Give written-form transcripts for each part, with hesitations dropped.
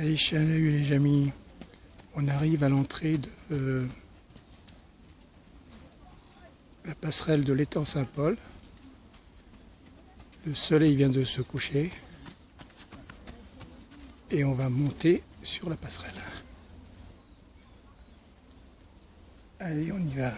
Allez, salut les amis, on arrive à l'entrée de la passerelle de l'étang Saint-Paul. Le soleil vient de se coucher et on va monter sur la passerelle. Allez, on y va.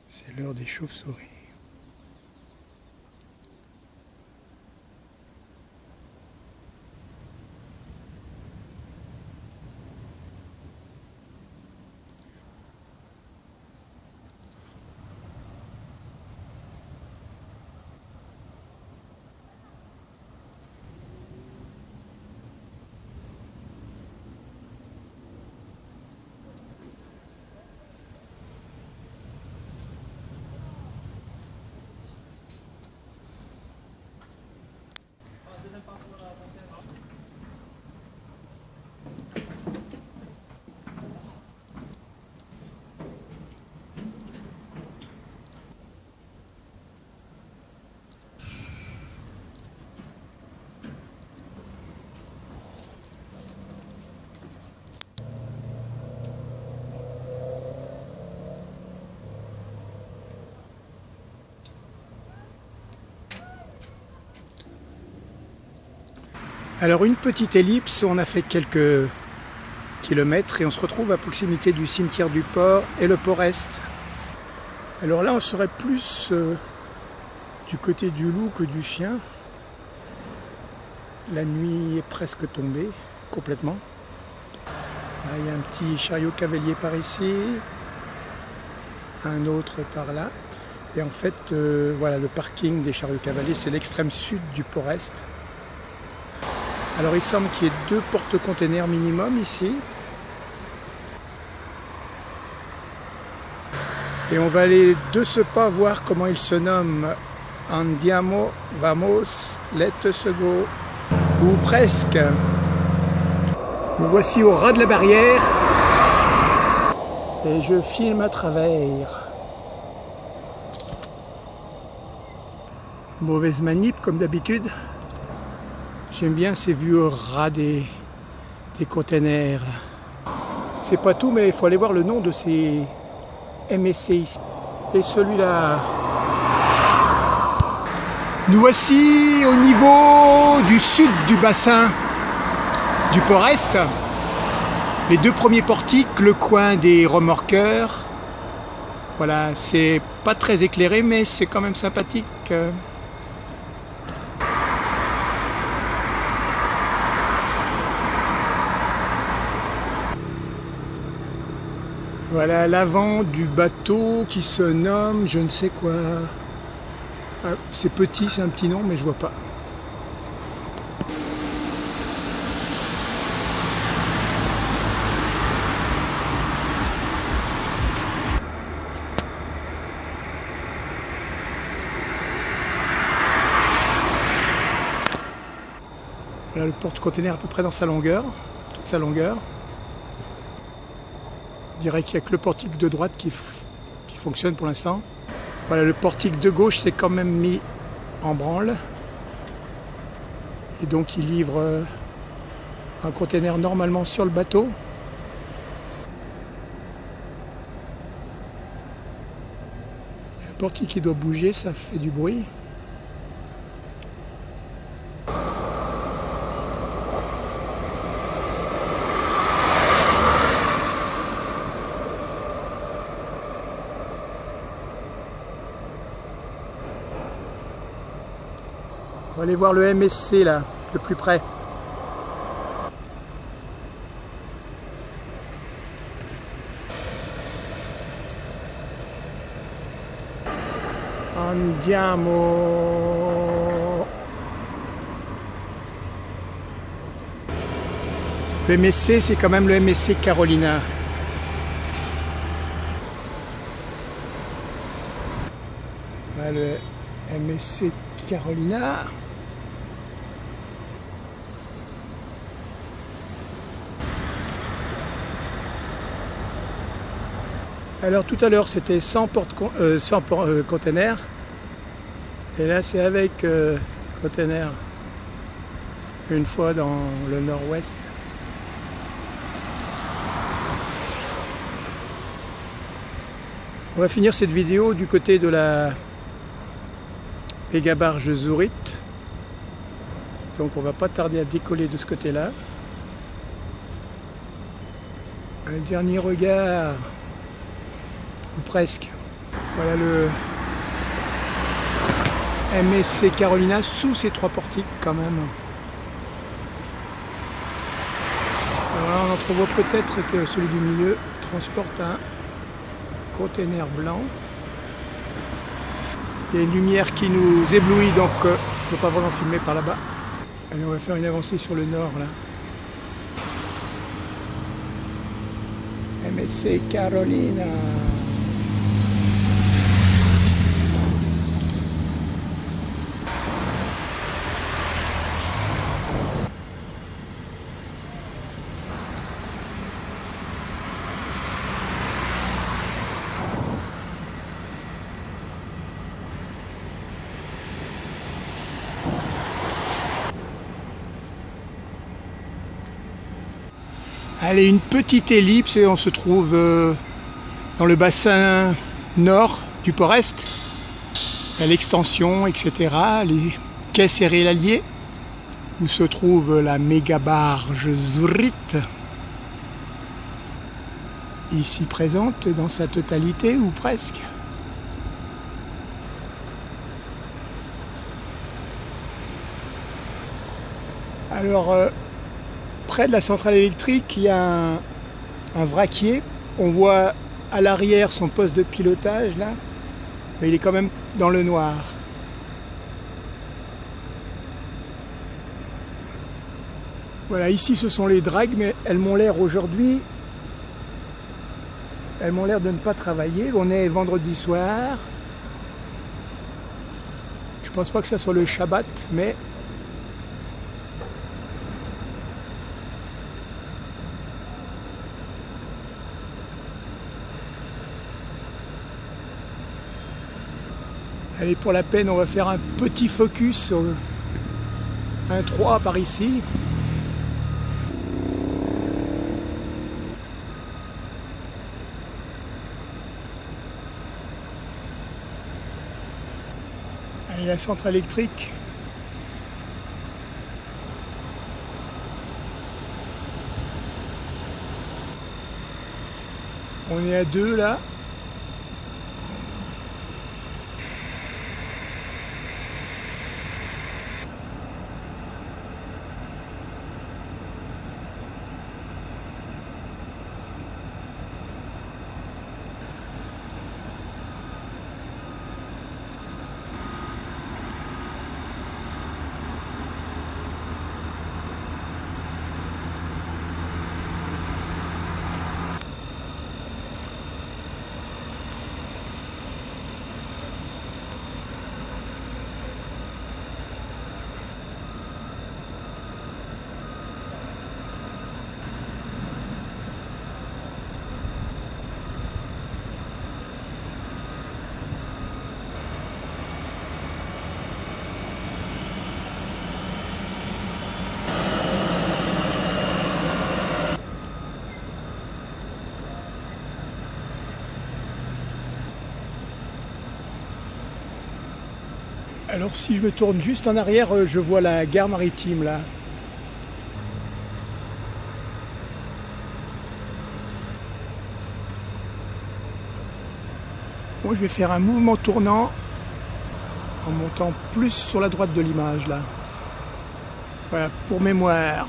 C'est l'heure des chauves-souris. Alors une petite ellipse, on a fait quelques kilomètres et on se retrouve à proximité du cimetière du port et le port Est. Alors là on serait plus du côté du loup que du chien. La nuit est presque tombée, complètement. Ah, il y a un petit chariot cavalier par ici, un autre par là. Et en fait, voilà, le parking des chariots cavaliers, c'est l'extrême sud du port Est. Alors il semble qu'il y ait 2 porte-containers minimum ici. Et on va aller de ce pas voir comment il se nomme. Andiamo, vamos, let's go. Ou presque. Nous voici au ras de la barrière. Et je filme à travers. Mauvaise manip comme d'habitude. J'aime bien ces vues au ras des containers. C'est pas tout, mais il faut aller voir le nom de ces MSC ici. Et celui-là. Nous voici au niveau du sud du bassin du port Est. Les 2 premiers portiques, le coin des remorqueurs. Voilà, c'est pas très éclairé, mais c'est quand même sympathique. Voilà l'avant du bateau qui se nomme je ne sais quoi. Ah, c'est petit, c'est un petit nom, mais je vois pas. Voilà le porte-container à peu près dans sa longueur, toute sa longueur. Je dirais qu'il n'y a que le portique de droite qui fonctionne pour l'instant. Voilà, le portique de gauche s'est quand même mis en branle. Et donc il livre un container normalement sur le bateau. Le portique qui doit bouger, ça fait du bruit. On va aller voir le MSC là, de plus près. Andiamo. Le MSC, c'est quand même le MSC Carolina. Voilà, MSC Carolina. Alors tout à l'heure c'était sans container, et là c'est avec container, une fois dans le nord-ouest. On va finir cette vidéo du côté de la mégabarge Zurich, donc on va pas tarder à décoller de ce côté-là. Un dernier regard, ou presque. Voilà le MSC Carolina sous ces trois portiques quand même. Alors on entrevoit peut-être que celui du milieu transporte un container blanc. Il y a une lumière qui nous éblouit, donc on ne peut pas vraiment filmer par là-bas. Allez, on va faire une avancée sur le nord là. MSC Carolina. Allez, une petite ellipse et on se trouve dans le bassin nord du Port-Est, à l'extension, etc., les quais céréaliers, où se trouve la mégabarge Zurich, ici présente dans sa totalité ou presque. Alors, près de la centrale électrique, il y a un vraquier. On voit à l'arrière son poste de pilotage là, mais il est quand même dans le noir. Voilà, ici ce sont les dragues, mais elles m'ont l'air aujourd'hui, elles m'ont l'air de ne pas travailler. On est vendredi soir. Je pense pas que ça soit le Shabbat, mais allez, pour la peine, on va faire un petit focus sur un 3 par ici. Allez, la centrale électrique. On est à 2 là. Alors si je me tourne juste en arrière, je vois la gare maritime là. Bon, je vais faire un mouvement tournant en montant plus sur la droite de l'image là. Voilà, pour mémoire,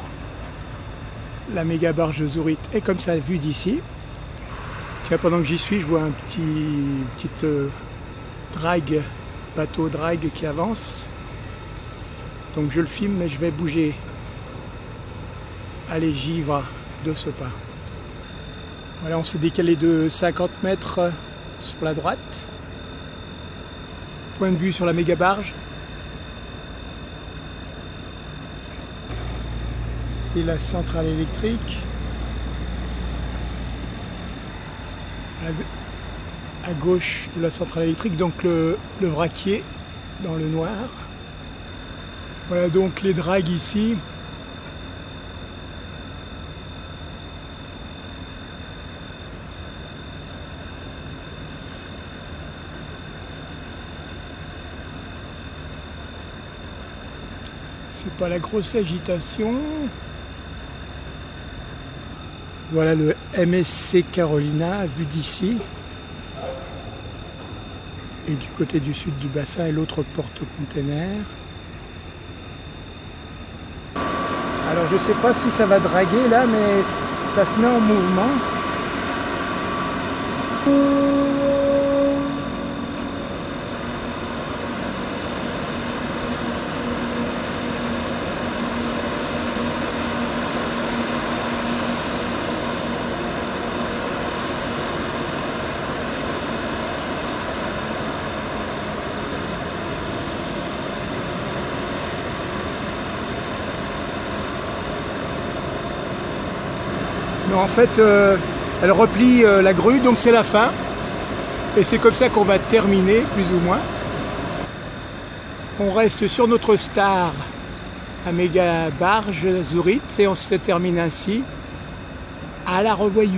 la méga barge Zurich est comme ça vue d'ici. Tiens, pendant que j'y suis, je vois un petite drague, bateau drague qui avance. Donc je le filme, mais je vais bouger. Allez, j'y vais de ce pas. Voilà, on s'est décalé de 50 mètres sur la droite. point de vue sur la méga barge. Et la centrale électrique. À gauche de la centrale électrique, donc le vraquier dans le noir. Voilà donc les dragues ici. C'est pas la grosse agitation. Voilà le MSC Carolina vu d'ici. Et du côté du sud du bassin et l'autre porte-container. Alors je sais pas si ça va draguer là, mais ça se met en mouvement. Non, en fait, elle replie la grue, donc c'est la fin. Et c'est comme ça qu'on va terminer, plus ou moins. On reste sur notre star à méga barge Zurich et on se termine ainsi. À la revoyure.